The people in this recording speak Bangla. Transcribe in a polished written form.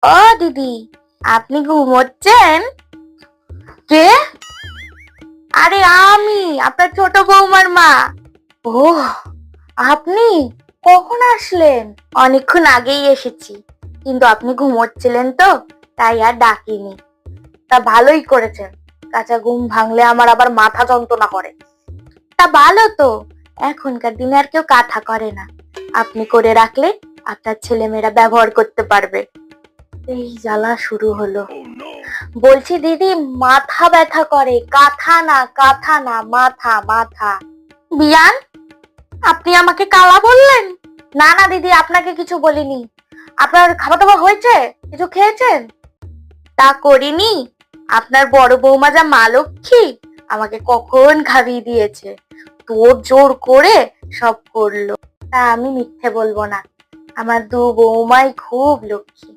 ও দিদি, আপনি ঘুমোচ্ছেন? কে? আরে আমি আপনার ছোট বৌমার মা। ও, আপনি কখন আসলেন? অনেকক্ষণ আগেই এসেছি, কিন্তু আপনি ঘুমোচ্ছিলেন তো, তাই আর ডাকিনি। তা ভালোই করেছেন, কাঁচা ঘুম ভাঙলে আমার আবার মাথা যন্ত্রণা করে। তা ভালো তো, এখনকার দিনে আর কেউ কাঁথা করে না, আপনি করে রাখলে আপনার ছেলেমেয়েরা ব্যবহার করতে পারবে। এই জ্বালা শুরু হলো। বলছি দিদি, মাথা ব্যথা করে, কাঁথা না, কাঁথা না, মাথা মাথা। বিয়ান, আপনি আমাকে কালা বললেন? না না দিদি, আপনাকে কিছু বলিনি। আপনার খাওয়া দাওয়া হয়েছে? কিছু খেয়েছেন? তা করিনি। আপনার বড় বৌমা যা মা লক্ষ্মী, আমাকে কখন খাইয়ে দিয়েছে, তোর জোর করে সব করলো। তা আমি মিথ্যে বলবো না, আমার দু বৌমাই খুব লক্ষ্মী।